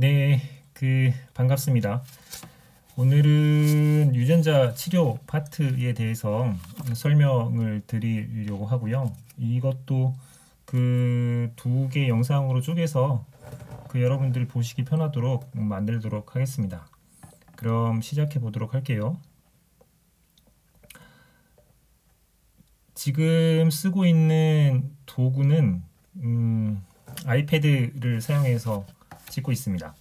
네, 반갑습니다. 오늘은 유전자 치료 파트에 대해서 설명을 드리려고 하고요. 이것도 두 개 영상으로 쪼개서 여러분들 보시기 편하도록 만들도록 하겠습니다. 그럼 시작해 보도록 할게요. 지금 쓰고 있는 도구는 아이패드를 사용해서 찍고 있습니다.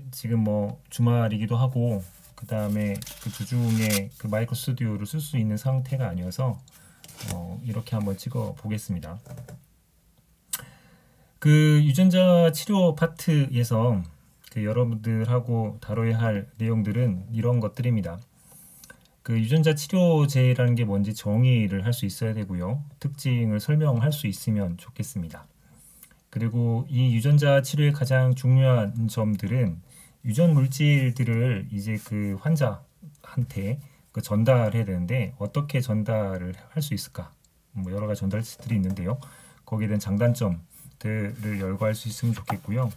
지금 주말이기도 하고 그 다음에 주중에 마이크 스튜디오를 쓸 수 있는 상태가 아니어서 이렇게 한번 찍어 보겠습니다. 유전자 치료 파트에서 여러분들하고 다뤄야 할 내용들은 이런 것들입니다. 유전자 치료제라는 게 뭔지 정의를 할 수 있어야 되고요. 특징을 설명할 수 있으면 좋겠습니다. 그리고 이 유전자 치료의 가장 중요한 점들은 유전 물질들을 이제 환자한테 전달해야 되는데 어떻게 전달을 할 수 있을까? 여러 가지 전달들이 있는데요. 거기에 대한 장단점들을 열거할 수 있으면 좋겠고요.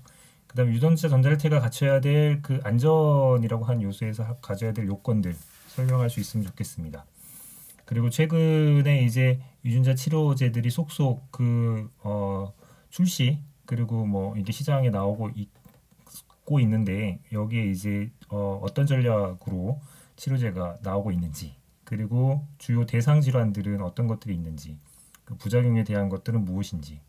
그 다음에 유전자 전달체가 갖춰야 될 안전이라고 하는 요소에서 가져야 될 요건들 설명할 수 있으면 좋겠습니다. 그리고 최근에 이제 유전자 치료제들이 속속 출시 그리고 이게 시장에 나오고 있고 있는데 여기에 이제 어떤 전략으로 치료제가 나오고 있는지 그리고 주요 대상 질환들은 어떤 것들이 있는지 부작용에 대한 것들은 무엇인지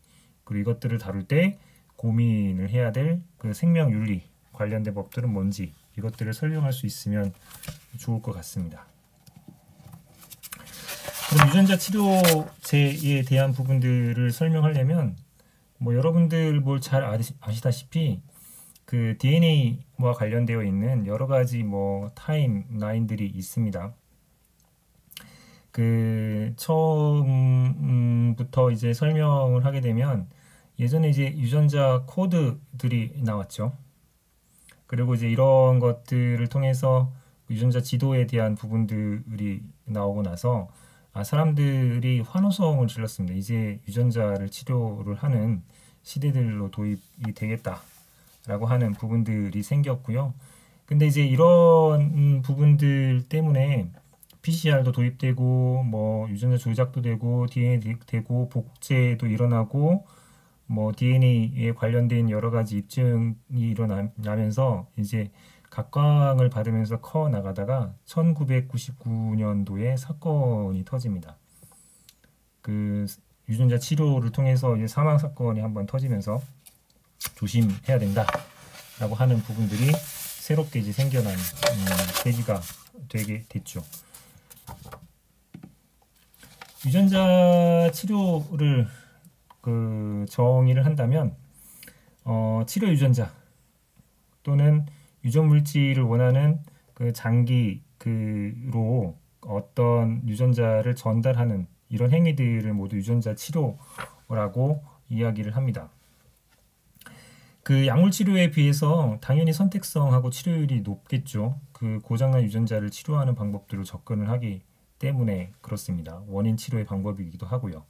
그리고 이것들을 다룰 때 고민을 해야 될 생명윤리 관련된 법들은 뭔지 이것들을 설명할 수 있으면 좋을 것 같습니다. 그럼 유전자 치료제에 대한 부분들을 설명하려면 여러분들 잘 아시다시피 DNA와 관련되어 있는 여러 가지 타임라인들이 있습니다. 처음부터 이제 설명을 하게 되면 예전에 이제 유전자 코드들이 나왔죠. 그리고 이제 이런 것들을 통해서 유전자 지도에 대한 부분들이 나오고 나서 사람들이 환호성을 질렀습니다. 이제 유전자를 치료를 하는 시대들로 도입이 되겠다라고 하는 부분들이 생겼고요. 근데 이제 이런 부분들 때문에 PCR도 도입되고 유전자 조작도 되고 DNA 되고 복제도 일어나고 DNA에 관련된 여러 가지 입증이 일어나면서 이제 각광을 받으면서 커 나가다가 1999년도에 사건이 터집니다. 유전자 치료를 통해서 이제 사망 사건이 한번 터지면서 조심해야 된다라고 하는 부분들이 새롭게 이제 생겨난 계기가 되게 됐죠. 유전자 치료를 정의를 한다면 치료 유전자 또는 유전 물질을 원하는 장기로 어떤 유전자를 전달하는 이런 행위들을 모두 유전자 치료라고 이야기를 합니다. 약물 치료에 비해서 당연히 선택성하고 치료율이 높겠죠. 고장난 유전자를 치료하는 방법들로 접근을 하기 때문에 그렇습니다. 원인 치료의 방법이기도 하고요.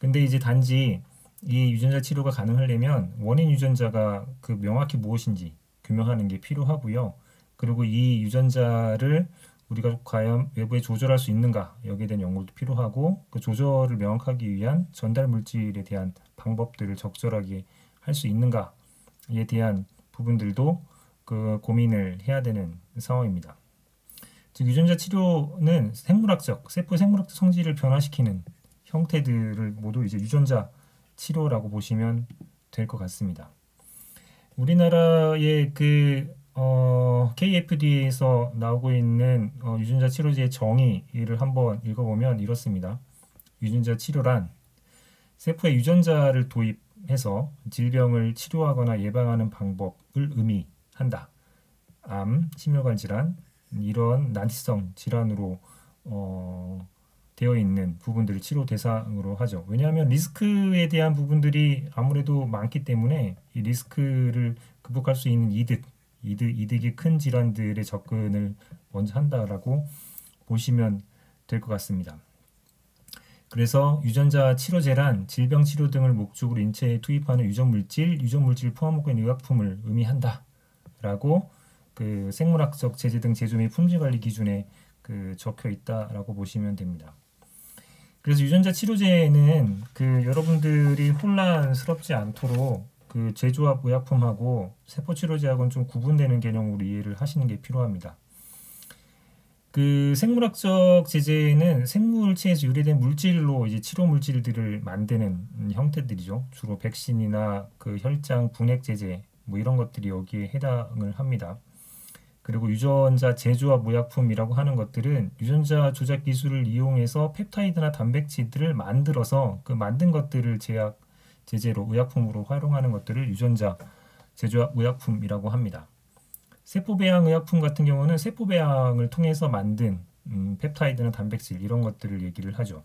근데 이제 단지 이 유전자 치료가 가능하려면 원인 유전자가 명확히 무엇인지 규명하는 게 필요하고요. 그리고 이 유전자를 우리가 과연 외부에 조절할 수 있는가 여기에 대한 연구도 필요하고 조절을 명확하기 위한 전달 물질에 대한 방법들을 적절하게 할 수 있는가에 대한 부분들도 고민을 해야 되는 상황입니다. 즉 유전자 치료는 세포 생물학적 성질을 변화시키는 형태들을 모두 이제 유전자 치료라고 보시면 될 것 같습니다. 우리나라의 KFDA에서 나오고 있는 유전자 치료제의 정의를 한번 읽어보면 이렇습니다. 유전자 치료란 세포에 유전자를 도입해서 질병을 치료하거나 예방하는 방법을 의미한다. 암, 심혈관 질환, 이런 난치성 질환으로 되어 있는 부분들을 치료 대상으로 하죠. 왜냐하면 리스크에 대한 부분들이 아무래도 많기 때문에 이 리스크를 극복할 수 있는 이득이 큰 질환들의 접근을 먼저 한다라고 보시면 될 것 같습니다. 그래서 유전자 치료제란 질병 치료 등을 목적으로 인체에 투입하는 유전물질 포함하고 있는 의약품을 의미한다라고 그 생물학적 제재 등 제조 및 품질 관리 기준에 그 적혀 있다라고 보시면 됩니다. 그래서 유전자 치료제는 그 여러분들이 혼란스럽지 않도록 그 제조합 의약품하고 세포 치료제하고는 좀 구분되는 개념으로 이해를 하시는 게 필요합니다. 그 생물학적 제제는 생물체에서 유래된 물질로 이제 치료 물질들을 만드는 형태들이죠. 주로 백신이나 그 혈장 분해 제제 뭐 이런 것들이 여기에 해당을 합니다. 그리고 유전자 제조합 의약품이라고 하는 것들은 유전자 조작 기술을 이용해서 펩타이드나 단백질들을 만들어서 그 만든 것들을 제제로 의약품으로 활용하는 것들을 유전자 제조합 의약품이라고 합니다. 세포 배양 의약품 같은 경우는 세포 배양을 통해서 만든 펩타이드나 단백질 이런 것들을 얘기를 하죠.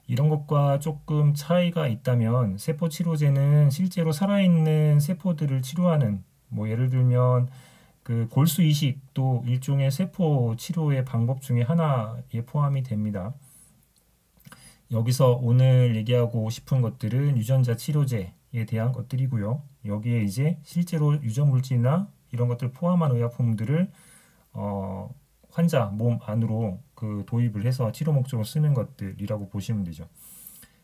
이런 것과 조금 차이가 있다면 세포 치료제는 실제로 살아있는 세포들을 치료하는 뭐 예를 들면 그 골수 이식도 일종의 세포 치료의 방법 중에 하나에 포함이 됩니다. 여기서 오늘 얘기하고 싶은 것들은 유전자 치료제에 대한 것들이고요. 여기에 이제 실제로 유전 물질이나 이런 것들을 포함한 의약품들을 환자 몸 안으로 그 도입을 해서 치료 목적으로 쓰는 것들이라고 보시면 되죠.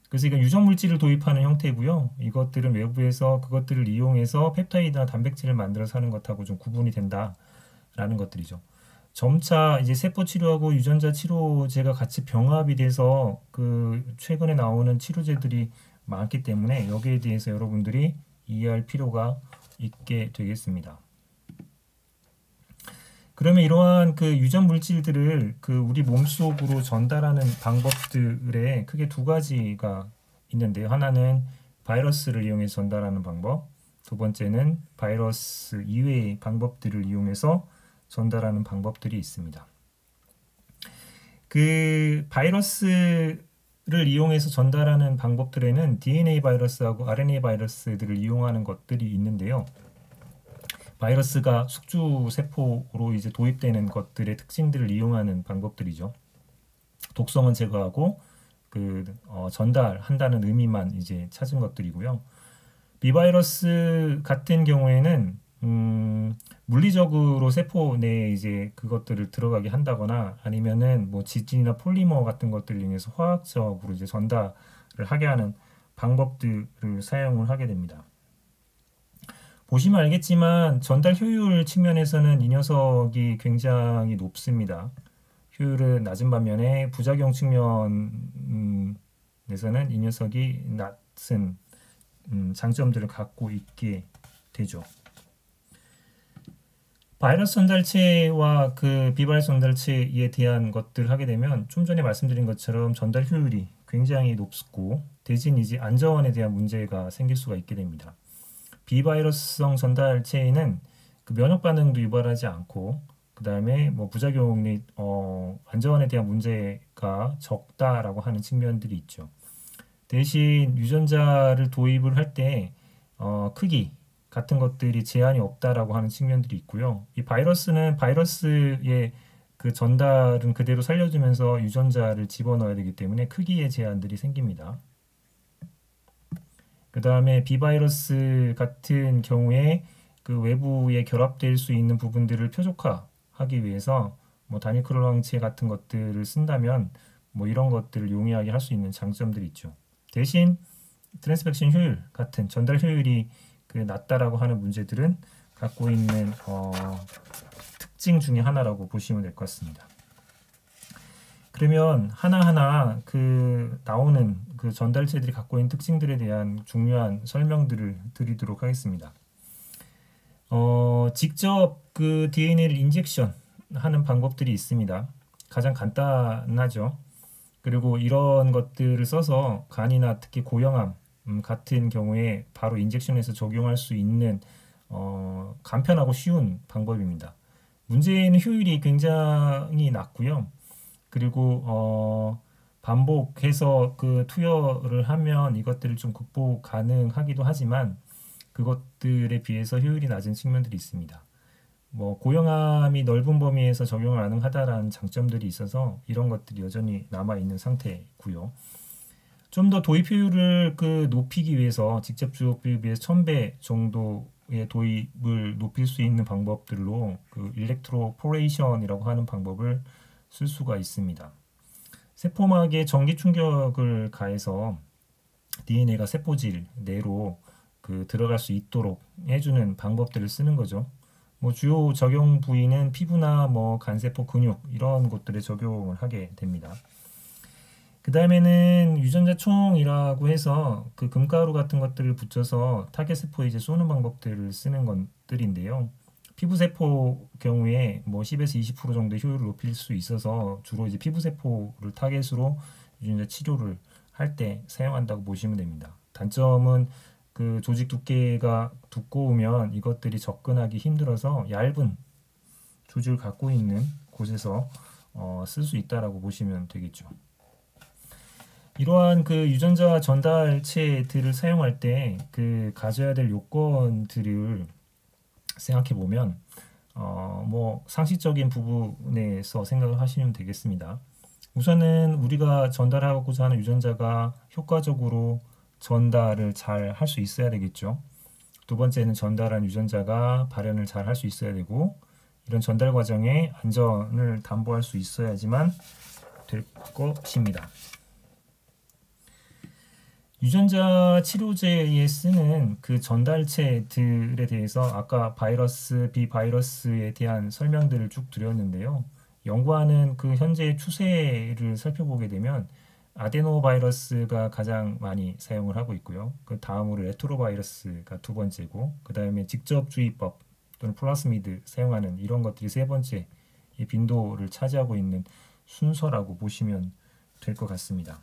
그래서 이건 유전 물질을 도입하는 형태고요. 이것들은 외부에서 그것들을 이용해서 펩타이드나 단백질을 만들어서 하는 것하고 좀 구분이 된다라는 것들이죠. 점차 이제 세포 치료하고 유전자 치료제가 같이 병합이 돼서 그 최근에 나오는 치료제들이 많기 때문에 여기에 대해서 여러분들이 이해할 필요가 있게 되겠습니다. 그러면 이러한 그 유전 물질들을 그 우리 몸속으로 전달하는 방법들에 크게 두 가지가 있는데요. 하나는 바이러스를 이용해서 전달하는 방법, 두 번째는 바이러스 이외의 방법들을 이용해서 전달하는 방법들이 있습니다. 그 바이러스를 이용해서 전달하는 방법들에는 DNA 바이러스하고 RNA 바이러스들을 이용하는 것들이 있는데요. 바이러스가 숙주 세포로 이제 도입되는 것들의 특징들을 이용하는 방법들이죠. 독성은 제거하고 전달한다는 의미만 이제 찾은 것들이고요. 비바이러스 같은 경우에는 물리적으로 세포 내에 이제 그것들을 들어가게 한다거나 아니면은 뭐 지진이나 폴리머 같은 것들을 이용해서 화학적으로 이제 전달을 하게 하는 방법들을 사용을 하게 됩니다. 보시면 알겠지만 전달 효율 측면에서는 이 녀석이 굉장히 높습니다. 효율은 낮은 반면에 부작용 측면에서는 이 녀석이 낮은 장점들을 갖고 있게 되죠. 바이러스 전달체와 그 비바이러스 전달체에 대한 것들 하게 되면 좀 전에 말씀드린 것처럼 전달 효율이 굉장히 높고 대신 이제 안전에 대한 문제가 생길 수가 있게 됩니다. 비바이러스성 전달체에는 그 면역 반응도 유발하지 않고 그 다음에 뭐 부작용 및 안전에 대한 문제가 적다라고 하는 측면들이 있죠. 대신 유전자를 도입을 할 때 크기 같은 것들이 제한이 없다라고 하는 측면들이 있고요. 이 바이러스는 바이러스의 그 전달은 그대로 살려주면서 유전자를 집어넣어야 되기 때문에 크기의 제한들이 생깁니다. 그 다음에 비바이러스 같은 경우에 그 외부에 결합될 수 있는 부분들을 표적화하기 위해서 뭐 단일 클론 항체 같은 것들을 쓴다면 뭐 이런 것들을 용이하게 할 수 있는 장점들이 있죠. 대신 트랜스펙션 효율 같은 전달 효율이 그 낮다라고 하는 문제들은 갖고 있는 특징 중에 하나라고 보시면 될 것 같습니다. 그러면 하나하나 그 나오는 그 전달체들이 갖고 있는 특징들에 대한 중요한 설명들을 드리도록 하겠습니다. 직접 그 DNA를 인젝션 하는 방법들이 있습니다. 가장 간단하죠. 그리고 이런 것들을 써서 간이나 특히 고형암 같은 경우에 바로 인젝션해서 적용할 수 있는 간편하고 쉬운 방법입니다. 문제는 효율이 굉장히 낮고요. 그리고 반복해서 그 투여를 하면 이것들을 좀 극복 가능하기도 하지만 그것들에 비해서 효율이 낮은 측면들이 있습니다. 뭐 고형암이 넓은 범위에서 적용을 가능하다라는 장점들이 있어서 이런 것들이 여전히 남아 있는 상태고요. 좀 더 도입 효율을 높이기 위해서 직접 주업비에 비해서 1000배 정도의 도입을 높일 수 있는 방법들로 일렉트로포레이션이라고 하는 방법을 쓸 수가 있습니다. 세포막에 전기 충격을 가해서 DNA가 세포질 내로 들어갈 수 있도록 해주는 방법들을 쓰는 거죠. 뭐 주요 적용 부위는 피부나 뭐 간세포 근육 이런 곳들에 적용을 하게 됩니다. 그 다음에는 유전자 총이라고 해서 금가루 같은 것들을 붙여서 타겟 세포에 이제 쏘는 방법들을 쓰는 것들인데요. 피부 세포 경우에 뭐 10에서 20% 정도의 효율을 높일 수 있어서 주로 이제 피부 세포를 타겟으로 유전자 치료를 할 때 사용한다고 보시면 됩니다. 단점은 조직 두께가 두꺼우면 이것들이 접근하기 힘들어서 얇은 조직을 갖고 있는 곳에서 쓸 수 있다라고 보시면 되겠죠. 이러한 유전자 전달체들을 사용할 때 가져야 될 요건들을 생각해 보면 뭐 상식적인 부분에서 생각을 하시면 되겠습니다. 우선은 우리가 전달하고자 하는 유전자가 효과적으로 전달을 잘 할 수 있어야 되겠죠. 두 번째는 전달한 유전자가 발현을 잘 할 수 있어야 되고, 이런 전달 과정에 안전을 담보할 수 있어야지만 될 것입니다. 유전자 치료제에 쓰는 전달체들에 대해서 아까 바이러스, 비바이러스에 대한 설명들을 쭉 드렸는데요. 연구하는 현재의 추세를 살펴보게 되면 아데노바이러스가 가장 많이 사용을 하고 있고요. 그 다음으로 레트로바이러스가 두 번째고, 그 다음에 직접 주의법 또는 플라스미드 사용하는 이런 것들이 세 번째 이 빈도를 차지하고 있는 순서라고 보시면 될 것 같습니다.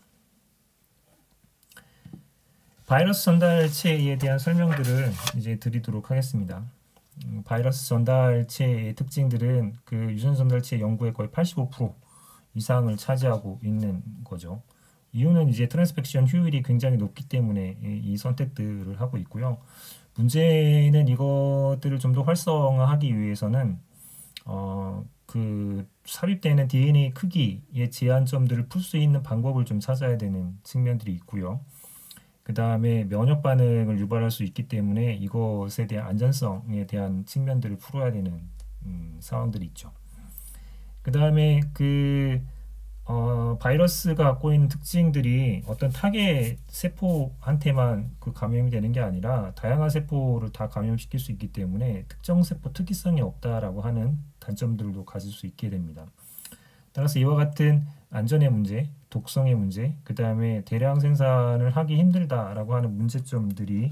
바이러스 전달체에 대한 설명들을 이제 드리도록 하겠습니다. 바이러스 전달체의 특징들은 유전자 전달체 연구의 거의 85% 이상을 차지하고 있는 거죠. 이유는 이제 트랜스펙션 효율이 굉장히 높기 때문에 이 선택들을 하고 있고요. 문제는 이것들을 좀 더 활성화하기 위해서는 삽입되는 DNA 크기의 제한점들을 풀 수 있는 방법을 좀 찾아야 되는 측면들이 있고요. 그 다음에 면역 반응을 유발할 수 있기 때문에 이것에 대한 안전성에 대한 측면들을 풀어야 되는 상황들이 있죠. 그 다음에 바이러스가 갖고 있는 특징들이 어떤 타겟 세포한테만 감염이 되는 게 아니라 다양한 세포를 다 감염시킬 수 있기 때문에 특정 세포 특이성이 없다라고 하는 단점들도 가질 수 있게 됩니다. 따라서 이와 같은 안전의 문제, 독성의 문제, 그 다음에 대량 생산을 하기 힘들다라고 하는 문제점들이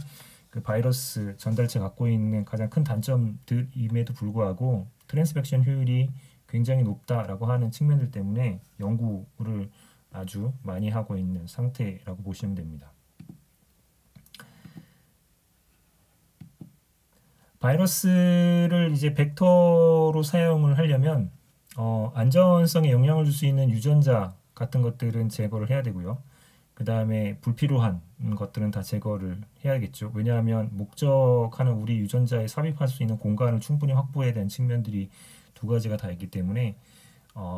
바이러스 전달체 갖고 있는 가장 큰 단점들임에도 불구하고 트랜스펙션 효율이 굉장히 높다라고 하는 측면들 때문에 연구를 아주 많이 하고 있는 상태라고 보시면 됩니다. 바이러스를 이제 벡터로 사용을 하려면 안전성에 영향을 줄 수 있는 유전자 같은 것들은 제거를 해야 되고요. 그 다음에 불필요한 것들은 다 제거를 해야겠죠. 왜냐하면 목적하는 우리 유전자에 삽입할 수 있는 공간을 충분히 확보해야 되는 측면들이 두 가지가 다 있기 때문에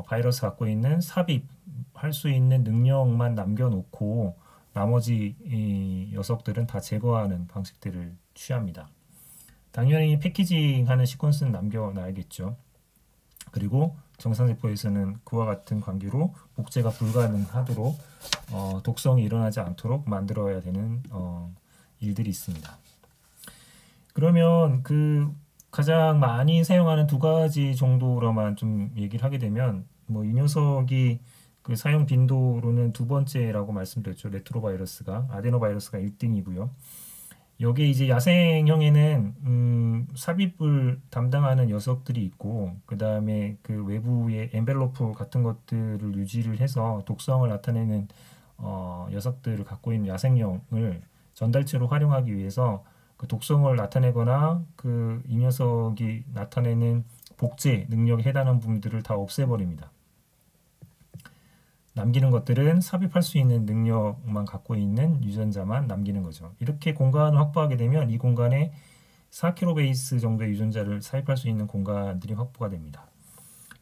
바이러스 갖고 있는 삽입할 수 있는 능력만 남겨놓고 나머지 이 녀석들은 다 제거하는 방식들을 취합니다. 당연히 패키징하는 시퀀스는 남겨놔야겠죠. 그리고 정상세포에서는 그와 같은 관계로 복제가 불가능하도록 독성이 일어나지 않도록 만들어야 되는 일들이 있습니다. 그러면 가장 많이 사용하는 두 가지 정도로만 좀 얘기를 하게 되면 뭐 이 녀석이 사용 빈도로는 두 번째라고 말씀드렸죠. 레트로바이러스가 아데노바이러스가 1등이고요. 여기에 이제 야생형에는 삽입을 담당하는 녀석들이 있고 그 다음에 외부의 엔벨로프 같은 것들을 유지를 해서 독성을 나타내는 녀석들을 갖고 있는 야생형을 전달체로 활용하기 위해서 독성을 나타내거나 이 녀석이 나타내는 복제 능력에 해당하는 부분들을 다 없애버립니다. 남기는 것들은 삽입할 수 있는 능력만 갖고 있는 유전자만 남기는 거죠. 이렇게 공간을 확보하게 되면 이 공간에 4kbase 정도의 유전자를 삽입할 수 있는 공간들이 확보가 됩니다.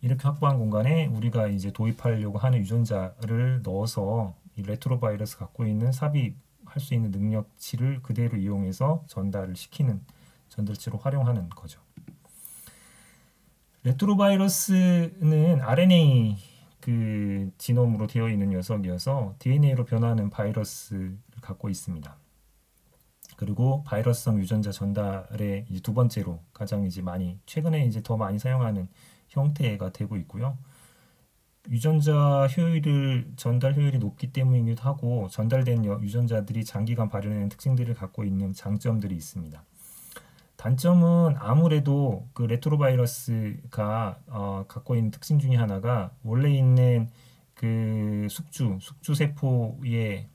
이렇게 확보한 공간에 우리가 이제 도입하려고 하는 유전자를 넣어서 이 레트로바이러스 갖고 있는 삽입할 수 있는 능력치를 그대로 이용해서 전달을 시키는 전달체로 활용하는 거죠. 레트로바이러스는 RNA 그 지놈으로 되어 있는 녀석이어서 DNA로 변하는 바이러스를 갖고 있습니다. 그리고 바이러스성 유전자 전달의 이제 두 번째로 가장 이제 많이 최근에 이제 더 많이 사용하는 형태가 되고 있고요. 유전자 효율을 전달 효율이 높기 때문이기도 하고 전달된 유전자들이 장기간 발현하는 특징들을 갖고 있는 장점들이 있습니다. 단점은 아무래도 그 레트로바이러스가 갖고 있는 특징 중에 하나가 원래 있는 그 숙주 세포에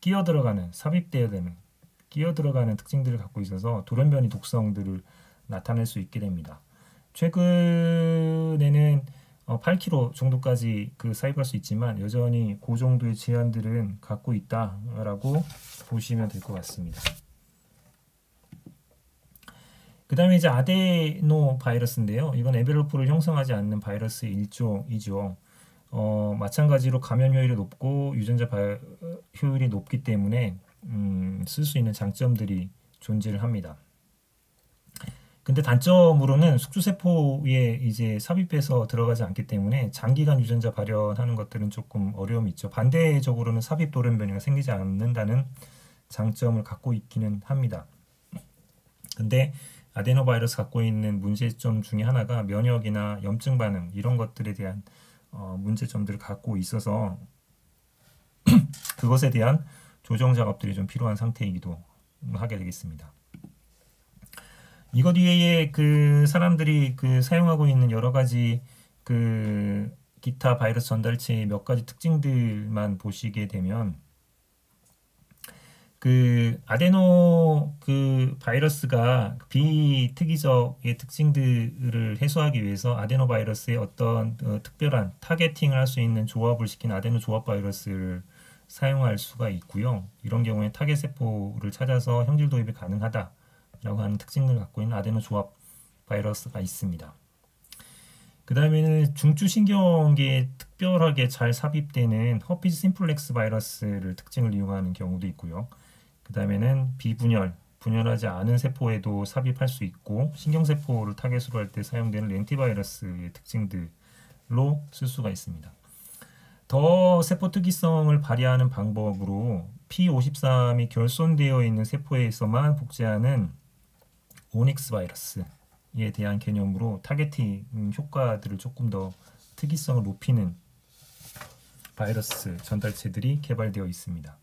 끼어 들어가는 특징들을 갖고 있어서 돌연변이 독성들을 나타낼 수 있게 됩니다. 최근에는 8kg 정도까지 그 사입할 수 있지만 여전히 그 정도의 제한들은 갖고 있다라고 보시면 될 것 같습니다. 그 다음에 이제 아데노 바이러스인데요. 이건 에베로포를 형성하지 않는 바이러스의 일종이죠. 마찬가지로 감염 효율이 높고 유전자 효율이 높기 때문에 쓸 수 있는 장점들이 존재를 합니다. 근데 단점으로는 숙주세포에 이제 삽입해서 들어가지 않기 때문에 장기간 유전자 발현하는 것들은 조금 어려움이 있죠. 반대적으로는 삽입 돌연변이가 생기지 않는다는 장점을 갖고 있기는 합니다. 근데 아데노바이러스 갖고 있는 문제점 중에 하나가 면역이나 염증 반응 이런 것들에 대한 문제점들을 갖고 있어서 그것에 대한 조정 작업들이 좀 필요한 상태이기도 하게 되겠습니다. 이것 외에 그 사람들이 그 사용하고 있는 여러 가지 그 기타 바이러스 전달체의 몇 가지 특징들만 보시게 되면 그 아데노 그 바이러스가 비특이적의 특징들을 해소하기 위해서 아데노 바이러스의 어떤 특별한 타겟팅을 할 수 있는 조합을 시킨 아데노 조합 바이러스를 사용할 수가 있고요. 이런 경우에 타겟 세포를 찾아서 형질 도입이 가능하다라고 하는 특징을 갖고 있는 아데노 조합 바이러스가 있습니다. 그 다음에는 중추신경계에 특별하게 잘 삽입되는 허피즈 심플렉스 바이러스를 특징을 이용하는 경우도 있고요. 그 다음에는 분열하지 않은 세포에도 삽입할 수 있고 신경세포를 타겟으로 할 때 사용되는 렌티바이러스의 특징들로 쓸 수가 있습니다. 더 세포 특이성을 발휘하는 방법으로 P53이 결손되어 있는 세포에서만 복제하는 오닉스 바이러스에 대한 개념으로 타겟팅 효과들을 조금 더 특이성을 높이는 바이러스 전달체들이 개발되어 있습니다.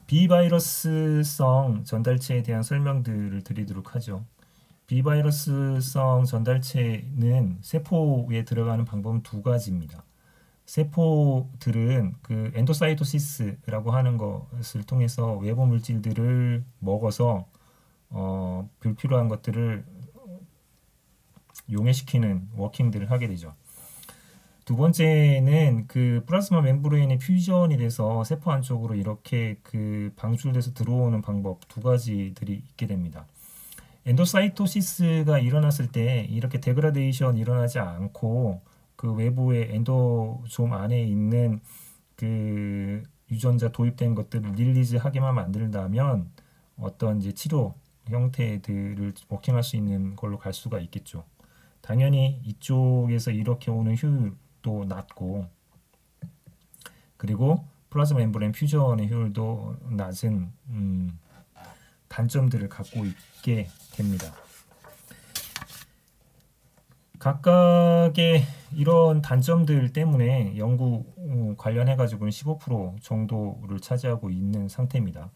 비바이러스성 전달체에 대한 설명들을 드리도록 하죠. 비바이러스성 전달체는 세포에 들어가는 방법은 두 가지입니다. 세포들은 그 엔도사이토시스라고 하는 것을 통해서 외부 물질들을 먹어서 불필요한 것들을 용해시키는 워킹들을 하게 되죠. 두 번째는 그 플라즈마 멤브레인의 퓨전이 돼서 세포 안쪽으로 이렇게 그 방출돼서 들어오는 방법 두 가지들이 있게 됩니다. 엔도사이토시스가 일어났을 때 이렇게 데그라데이션 일어나지 않고 그 외부의 엔도솜 안에 있는 그 유전자 도입된 것들을 릴리즈하게만 만들다면 어떤 이제 치료 형태들을 워킹할 수 있는 걸로 갈 수가 있겠죠. 당연히 이쪽에서 이렇게 오는 효율도 낮고 그리고 플라즈마 멤브레인 퓨전의 효율도 낮은 단점들을 갖고 있게 됩니다. 각각의 이런 단점들 때문에 연구 관련해 가지고는 15% 정도를 차지하고 있는 상태입니다.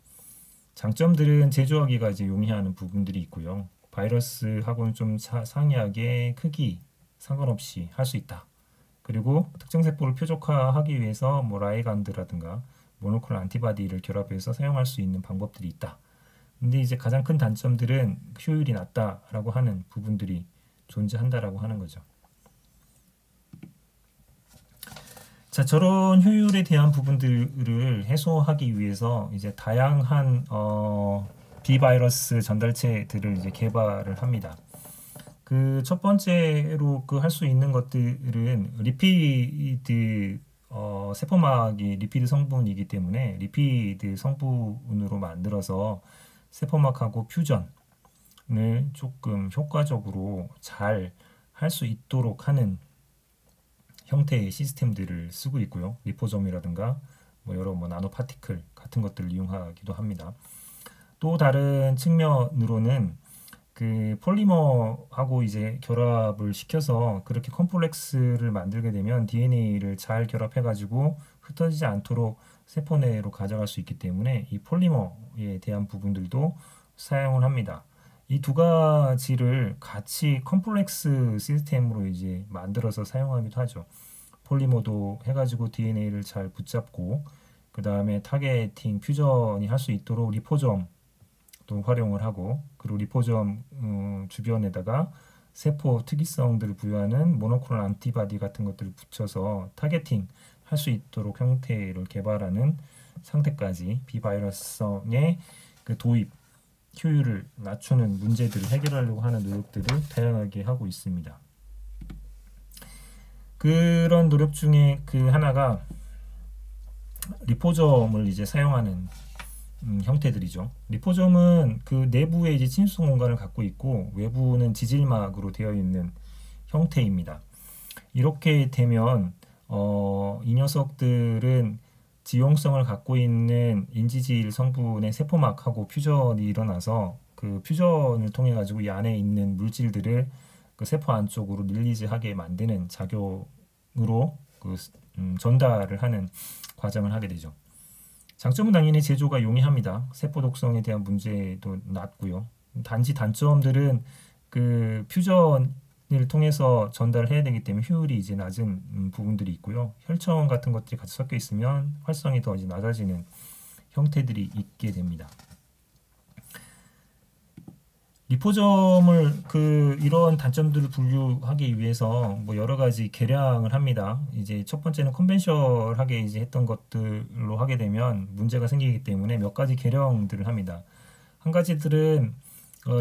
장점들은 제조하기가 이제 용이하는 부분들이 있고요. 바이러스하고는 좀 상이하게 크기 상관없이 할 수 있다. 그리고 특정 세포를 표적화하기 위해서 뭐 라이간드라든가 모노클론al 안티바디를 결합해서 사용할 수 있는 방법들이 있다. 근데 이제 가장 큰 단점들은 효율이 낮다라고 하는 부분들이 존재한다라고 하는 거죠. 자, 저런 효율에 대한 부분들을 해소하기 위해서 이제 다양한 비바이러스 전달체들을 이제 개발을 합니다. 그 첫 번째로 그 할 수 있는 것들은 리피드 세포막이 리피드 성분이기 때문에 리피드 성분으로 만들어서 세포막하고 퓨전을 조금 효과적으로 잘 할 수 있도록 하는 형태의 시스템들을 쓰고 있고요. 리포점이라든가 뭐 여러 나노 파티클 같은 것들을 이용하기도 합니다. 또 다른 측면으로는 그 폴리머하고 이제 결합을 시켜서 그렇게 컴플렉스를 만들게 되면 DNA를 잘 결합해 가지고 흩어지지 않도록 세포 내로 가져갈 수 있기 때문에 이 폴리머에 대한 부분들도 사용을 합니다. 이 두 가지를 같이 컴플렉스 시스템으로 이제 만들어서 사용하기도 하죠. 폴리머도 해가지고 DNA를 잘 붙잡고 그 다음에 타겟팅 퓨전이 할 수 있도록 리포점도 활용을 하고 그리고 리포점 주변에다가 세포 특이성들을 부여하는 모노클론al 안티바디 같은 것들을 붙여서 타겟팅 할 수 있도록 형태를 개발하는 상태까지 비바이러스성의 그 도입 효율을 낮추는 문제들을 해결하려고 하는 노력들을 다양하게 하고 있습니다. 그런 노력 중에 그 하나가 리포점을 이제 사용하는 형태들이죠. 리포점은 그 내부에 이제 친수성 공간을 갖고 있고 외부는 지질막으로 되어 있는 형태입니다. 이렇게 되면 이 녀석들은 지용성을 갖고 있는 인지질 성분의 세포막하고 퓨전이 일어나서 그 퓨전을 통해 가지고 이 안에 있는 물질들을 그 세포 안쪽으로 릴리즈하게 만드는 작용으로 그 전달을 하는 과정을 하게 되죠. 장점은 당연히 제조가 용이합니다. 세포 독성에 대한 문제도 낮고요. 단지 단점들은 그 퓨전을 통해서 전달을 해야 되기 때문에 효율이 이제 낮은 부분들이 있고요. 혈청 같은 것들이 같이 섞여 있으면 활성이 더 이제 낮아지는 형태들이 있게 됩니다. 리포점을 이런 단점들을 분류하기 위해서 뭐 여러 가지 개량을 합니다. 이제 첫 번째는 컨벤셔널하게 이제 했던 것들로 하게 되면 문제가 생기기 때문에 몇 가지 개량들을 합니다. 한 가지들은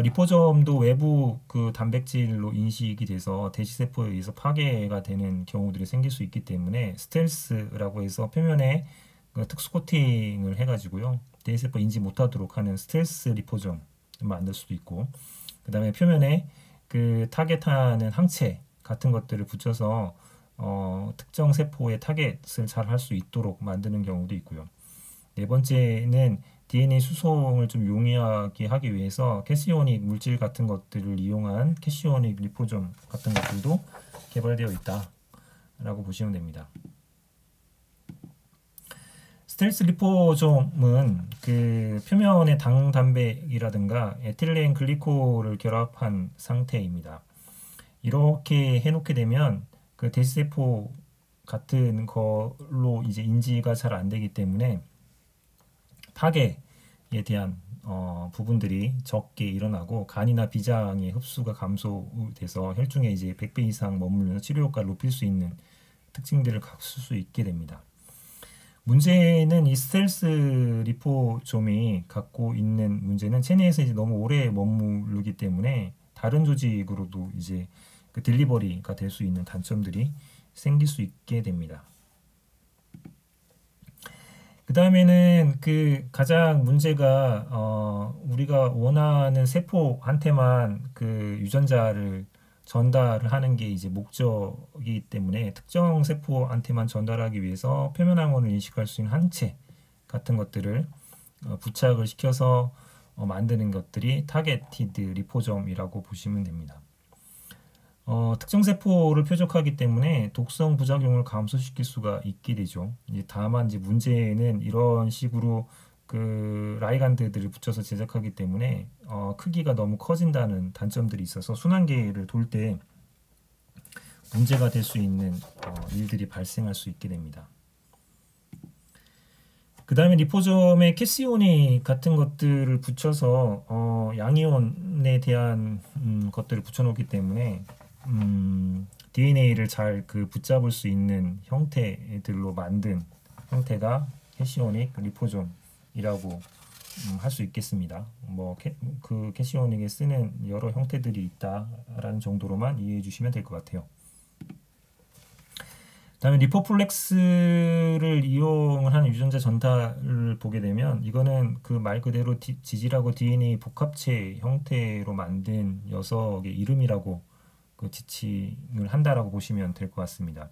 리포점도 외부 그 단백질로 인식이 돼서 대시세포에 의해서 파괴가 되는 경우들이 생길 수 있기 때문에 스텔스라고 해서 표면에 특수 코팅을 해가지고요 대시세포 인지 못하도록 하는 스텔스 리포점 만들 수도 있고 그 다음에 표면에 그 타겟하는 항체 같은 것들을 붙여서 특정 세포의 타겟을 잘 할 수 있도록 만드는 경우도 있고요. 네 번째는 DNA 수송을 좀 용이하게 하기 위해서 캐시오닉 물질 같은 것들을 이용한 캐시오닉 리포점 같은 것들도 개발되어 있다라고 보시면 됩니다. 스텔스 리포점은 그 표면의 당단백이라든가 에틸렌 글리콜을 결합한 상태입니다. 이렇게 해놓게 되면 그 대시세포 같은 걸로 이제 인지가 잘 안 되기 때문에 타겟에 대한 부분들이 적게 일어나고 간이나 비장의 흡수가 감소돼서 혈중에 이제 100배 이상 머물면서 치료 효과를 높일 수 있는 특징들을 갖출 수 있게 됩니다. 문제는 이 스텔스 리포점이 갖고 있는 문제는 체내에서 이제 너무 오래 머무르기 때문에 다른 조직으로도 이제 그 딜리버리가 될 수 있는 단점들이 생길 수 있게 됩니다. 그 다음에는 그 가장 문제가 우리가 원하는 세포한테만 그 유전자를 전달을 하는 게 이제 목적이기 때문에 특정 세포한테만 전달하기 위해서 표면 항원을 인식할 수 있는 항체 같은 것들을 부착을 시켜서 만드는 것들이 타겟티드 리포점이라고 보시면 됩니다. 특정 세포를 표적하기 때문에 독성 부작용을 감소시킬 수가 있게 되죠. 다만 이제 문제는 이런 식으로 그 라이간드들을 붙여서 제작하기 때문에 크기가 너무 커진다는 단점들이 있어서 순환계를 돌 때 문제가 될 수 있는 일들이 발생할 수 있게 됩니다. 그 다음에 리포점에 캐시오닉 같은 것들을 붙여서 양이온에 대한 것들을 붙여놓기 때문에 DNA를 잘 그 붙잡을 수 있는 형태들로 만든 형태가 캐시오닉 리포점이라고 할 수 있겠습니다. 그 캐시오닉에 쓰는 여러 형태들이 있다라는 정도로만 이해해 주시면 될 것 같아요. 다음에 리포플렉스를 이용한 유전자 전달을 보게 되면 이거는 그 말 그대로 지질하고 DNA 복합체 형태로 만든 녀석의 이름이라고 그 지칭을 한다라고 보시면 될 것 같습니다.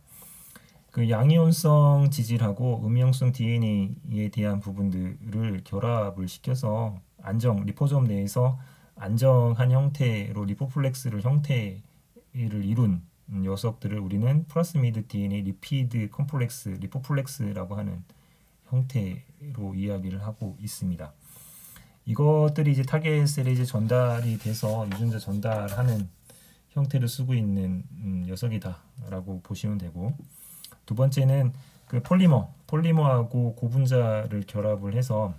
그 양이온성 지질하고 음이온성 DNA에 대한 부분들을 결합을 시켜서 리포솜 내에서 안정한 형태로 리포플렉스를 형태를 이룬 녀석들을 우리는 플라스미드 DNA 리피드 컴플렉스 리포플렉스라고 하는 형태로 이야기를 하고 있습니다. 이것들이 이제 타겟셀에 이제 전달이 돼서 유전자 전달하는 형태를 쓰고 있는 녀석이다라고 보시면 되고, 두 번째는 그 폴리머하고 고분자를 결합을 해서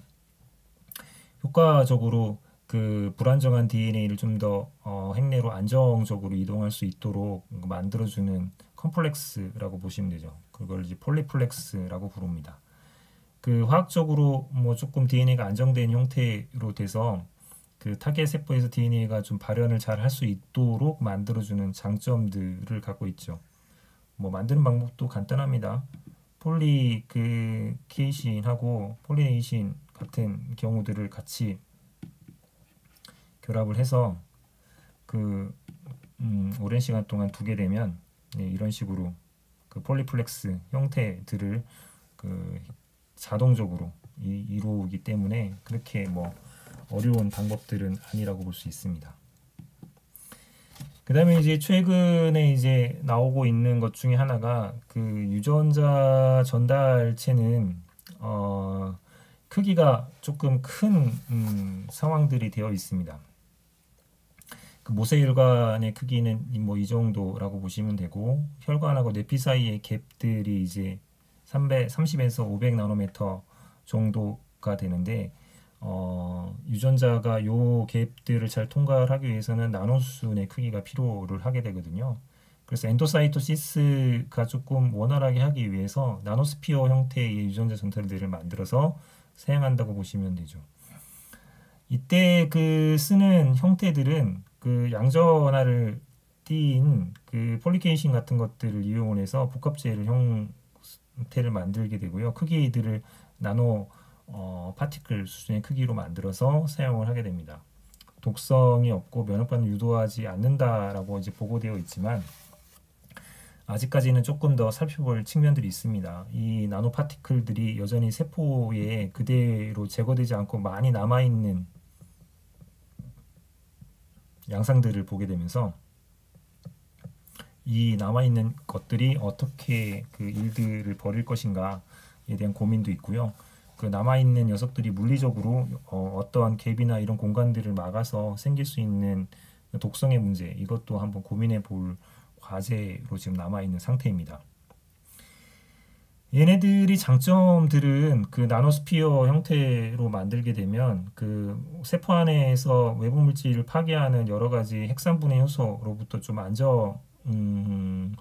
효과적으로 그 불안정한 DNA를 좀 더 행내로 안정적으로 이동할 수 있도록 만들어주는 컴플렉스라고 보시면 되죠. 그걸 이제 폴리플렉스라고 부릅니다. 그 화학적으로 뭐 조금 DNA가 안정된 형태로 돼서 그 타겟 세포에서 DNA가 좀 발현을 잘 할 수 있도록 만들어주는 장점들을 갖고 있죠. 뭐 만드는 방법도 간단합니다. 폴리케이신하고 폴리네이신 같은 경우들을 같이 결합을 해서 그 오랜 시간 동안 두게 되면 이런 식으로 그 폴리플렉스 형태들을 그 자동적으로 이루기 때문에 그렇게 뭐 어려운 방법들은 아니라고 볼 수 있습니다. 그 다음에 이제 최근에 이제 나오고 있는 것 중에 하나가 그 유전자 전달체는 크기가 조금 큰 상황들이 되어 있습니다. 그 모세혈관의 크기는 뭐 이 정도라고 보시면 되고, 혈관하고 뇌피 사이의 갭들이 이제 30에서 500 나노미터 정도가 되는데, 유전자가 요 갭들을 잘 통과하기 위해서는 나노수준의 크기가 필요를 하게 되거든요. 그래서 엔도사이토시스가 조금 원활하게 하기 위해서 나노스피어 형태의 유전자 전달들을 만들어서 사용한다고 보시면 되죠. 이때 그 쓰는 형태들은 그 양전하를 띈 그 폴리케이신 같은 것들을 이용해서 복합체를 형태를 만들게 되고요. 크기들을 나노 파티클 수준의 크기로 만들어서 사용을 하게 됩니다. 독성이 없고 면역 반응을 유도하지 않는다라고 이제 보고되어 있지만 아직까지는 조금 더 살펴볼 측면들이 있습니다. 이 나노 파티클들이 여전히 세포에 그대로 제거되지 않고 많이 남아있는 양상들을 보게 되면서 이 남아있는 것들이 어떻게 그 일들을 벌일 것인가에 대한 고민도 있고요. 그 남아있는 녀석들이 물리적으로 어떠한 갭이나 이런 공간들을 막아서 생길 수 있는 독성의 문제, 이것도 한번 고민해 볼 과제로 지금 남아있는 상태입니다. 얘네들이 장점들은 그 나노스피어 형태로 만들게 되면 그 세포 안에서 외부 물질을 파괴하는 여러 가지 핵산분해 요소로부터 좀 안정할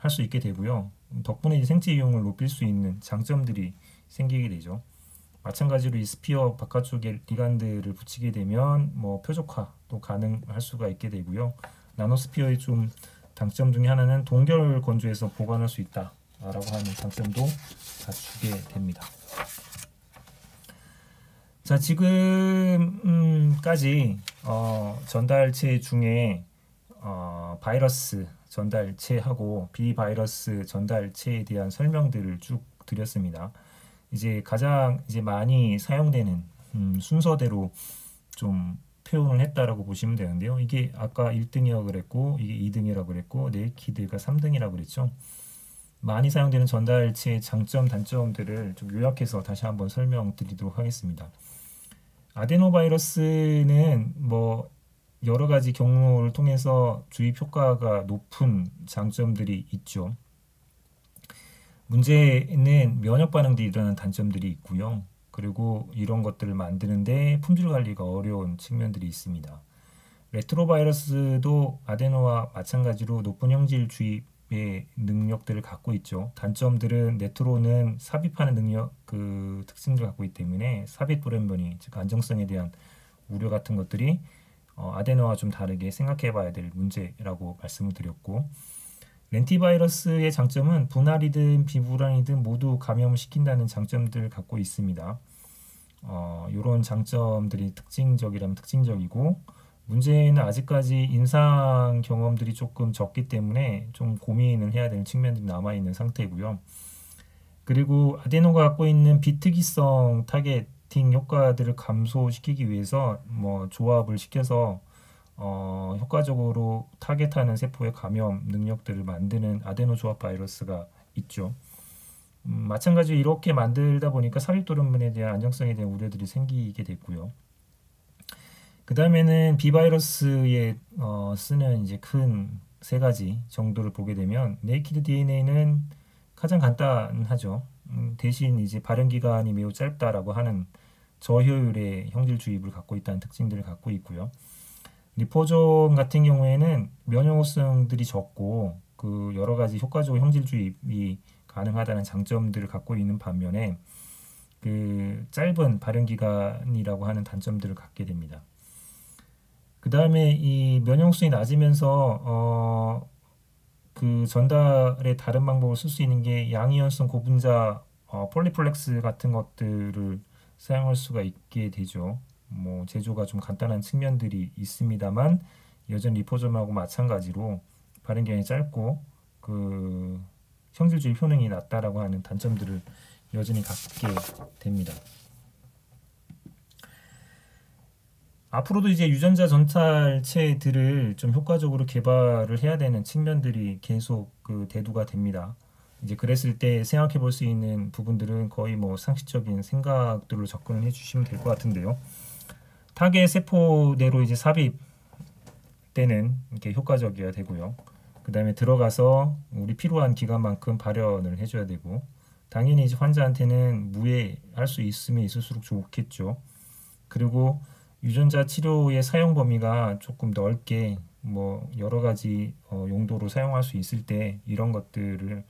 수 있게 되고요. 덕분에 이제 생체 이용을 높일 수 있는 장점들이 생기게 되죠. 마찬가지로 이 스피어 바깥쪽에 리간드를 붙이게 되면 뭐 표적화도 가능할 수가 있게 되고요. 나노스피어의 좀 장점 중에 하나는 동결 건조해서 보관할 수 있다 라고 하는 장점도 갖추게 됩니다. 자, 지금까지 전달체 중에 바이러스 전달체하고 비바이러스 전달체에 대한 설명들을 쭉 드렸습니다. 이제 가장 이제 많이 사용되는 순서대로 좀 표현을 했다라고 보시면 되는데요. 이게 아까 1등이라고 그랬고 이게 2등이라고 그랬고 네이키드가 3등이라고 그랬죠. 많이 사용되는 전달체의 장점, 단점들을 좀 요약해서 다시 한번 설명드리도록 하겠습니다. 아데노바이러스는 뭐 여러 가지 경로를 통해서 주입 효과가 높은 장점들이 있죠. 문제는 면역 반응들이 일어나는 단점들이 있고요. 그리고 이런 것들을 만드는데 품질 관리가 어려운 측면들이 있습니다. 레트로바이러스도 아데노와 마찬가지로 높은 형질 주입의 능력들을 갖고 있죠. 단점들은 레트로는 삽입하는 능력 그 특징들을 갖고 있기 때문에 삽입 불연변이 즉 안정성에 대한 우려 같은 것들이 아데노와 좀 다르게 생각해 봐야 될 문제라고 말씀을 드렸고, 렌티바이러스의 장점은 분할이든 비분할이든 모두 감염시킨다는 장점들을 갖고 있습니다. 이런 장점들이 특징적이라면 특징적이고, 문제는 아직까지 임상 경험들이 조금 적기 때문에 좀 고민을 해야 되는 측면들이 남아있는 상태고요. 그리고 아데노가 갖고 있는 비특이성 타겟팅 효과들을 감소시키기 위해서 뭐 조합을 시켜서 효과적으로 타겟하는 세포의 감염 능력들을 만드는 아데노 조합 바이러스가 있죠. 마찬가지로 이렇게 만들다 보니까 삽입돌연변에 대한 안정성에 대한 우려들이 생기게 됐고요. 그 다음에는 비바이러스에 쓰는 이제 큰 세 가지 정도를 보게 되면, 네이키드 DNA는 가장 간단하죠. 대신 이제 발현 기간이 매우 짧다라고 하는 저효율의 형질 주입을 갖고 있다는 특징들을 갖고 있고요. 리포존 같은 경우에는 면역호성들이 적고 그 여러 가지 효과적으로 형질 주입이 가능하다는 장점들을 갖고 있는 반면에 그 짧은 발현 기간이라고 하는 단점들을 갖게 됩니다. 그 다음에 이 면역성이 낮으면서 그 전달의 다른 방법을 쓸 수 있는 게 양이온성 고분자 폴리플렉스 같은 것들을 사용할 수가 있게 되죠. 뭐 제조가 좀 간단한 측면들이 있습니다만 여전히 리포점하고 마찬가지로 발현 기간이 짧고 그 형질주입 효능이 낮다라고 하는 단점들을 여전히 갖게 됩니다. 앞으로도 이제 유전자 전달체들을 좀 효과적으로 개발을 해야 되는 측면들이 계속 그 대두가 됩니다. 이제 그랬을 때 생각해 볼 수 있는 부분들은 거의 뭐 상식적인 생각들로 접근을 해주시면 될 것 같은데요. 타겟 세포대로 이제 삽입되는 이렇게 효과적이어야 되고요. 그 다음에 들어가서 우리 필요한 기간만큼 발현을 해줘야 되고, 당연히 이제 환자한테는 무해할 수 있으면 있을수록 좋겠죠. 그리고 유전자 치료의 사용 범위가 조금 넓게 뭐 여러 가지 용도로 사용할 수 있을 때 이런 것들을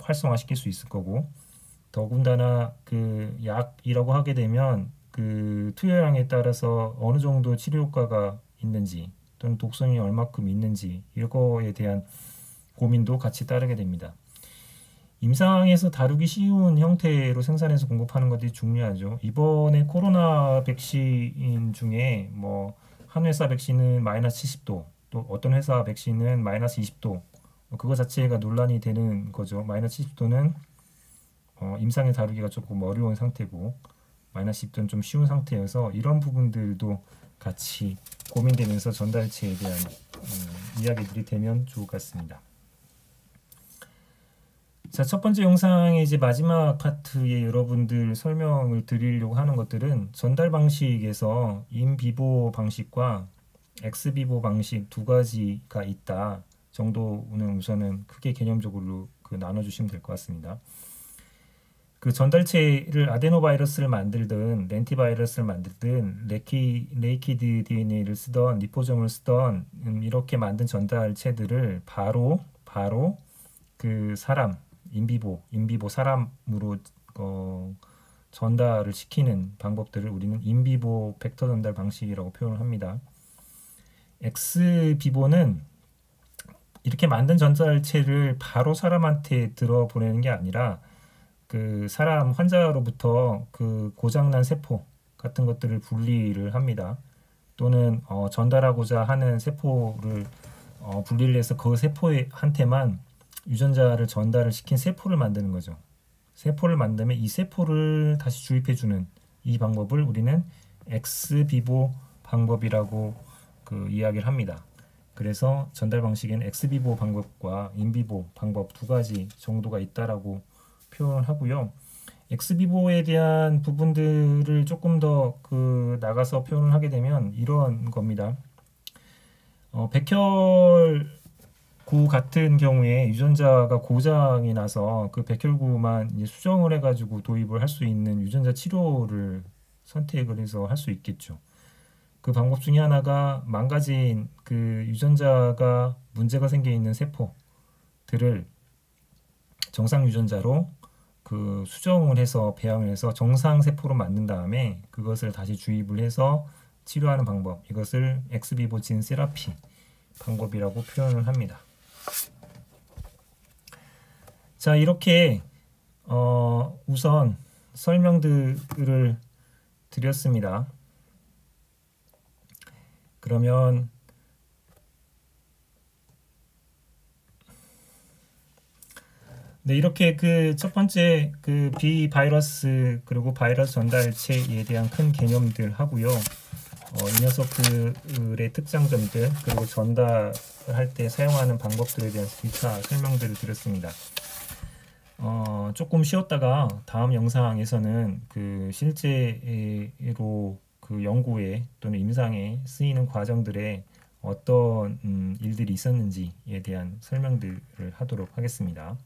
활성화시킬 수 있을 거고, 더군다나 그 약이라고 하게 되면 그 투여량에 따라서 어느 정도 치료 효과가 있는지 또는 독성이 얼마큼 있는지 이거에 대한 고민도 같이 따르게 됩니다. 임상에서 다루기 쉬운 형태로 생산해서 공급하는 것들이 중요하죠. 이번에 코로나 백신 중에 뭐 한 회사 백신은 마이너스 70도, 또 어떤 회사 백신은 마이너스 20도, 그거 자체가 논란이 되는 거죠. 마이너스 70도는 임상에 다루기가 조금 어려운 상태고 마이너스 10도는 좀 쉬운 상태여서 이런 부분들도 같이 고민되면서 전달체에 대한 이야기들이 되면 좋을 것 같습니다. 자, 첫 번째 영상의 이제 마지막 파트에 여러분들 설명을 드리려고 하는 것들은 전달 방식에서 인비보 방식과 엑스비보 방식 두 가지가 있다 정도는 우선은 크게 개념적으로 나눠주시면 될 것 같습니다. 그 전달체를 아데노바이러스를 만들든 렌티바이러스를 만들든 레이키드 DNA를 쓰던 리포점을 쓰던 이렇게 만든 전달체들을 바로 그 사람 인비보 사람으로 전달을 시키는 방법들을 우리는 인비보 벡터 전달 방식이라고 표현을 합니다. 엑스비보는 이렇게 만든 전달체를 바로 사람한테 들어보내는 게 아니라 그 사람 환자로부터 그 고장난 세포 같은 것들을 분리를 합니다. 또는 전달하고자 하는 세포를 분리를 해서 그 세포한테만 유전자를 전달을 시킨 세포를 만드는 거죠. 세포를 만들면 이 세포를 다시 주입해주는 이 방법을 우리는 엑스비보 방법이라고 이야기를 합니다. 그래서 전달 방식에는 엑스비보 방법과 인비보 방법 두 가지 정도가 있다라고 표현을 하고요. 엑스비보에 대한 부분들을 조금 더 나가서 표현을 하게 되면 이런 겁니다. 백혈구 같은 경우에 유전자가 고장이 나서 그 백혈구만 이제 수정을 해가지고 도입을 할 수 있는 유전자 치료를 선택을 해서 할 수 있겠죠. 그 방법 중에 하나가 망가진 그 유전자가 문제가 생겨 있는 세포들을 정상 유전자로 수정을 해서 배양을 해서 정상 세포로 만든 다음에 그것을 다시 주입을 해서 치료하는 방법, 이것을 엑스비보 진 세라피 방법이라고 표현을 합니다. 자, 이렇게 우선 설명들을 드렸습니다. 그러면 네, 이렇게 그 첫 번째 그 비바이러스 그리고 바이러스 전달체에 대한 큰 개념들 하고요. 이 녀석들의 특장점들 그리고 전달할 때 사용하는 방법들에 대한 기타 설명들을 드렸습니다. 조금 쉬었다가 다음 영상에서는 그 실제로 그 연구에 또는 임상에 쓰이는 과정들에 어떤 일들이 있었는지에 대한 설명들을 하도록 하겠습니다.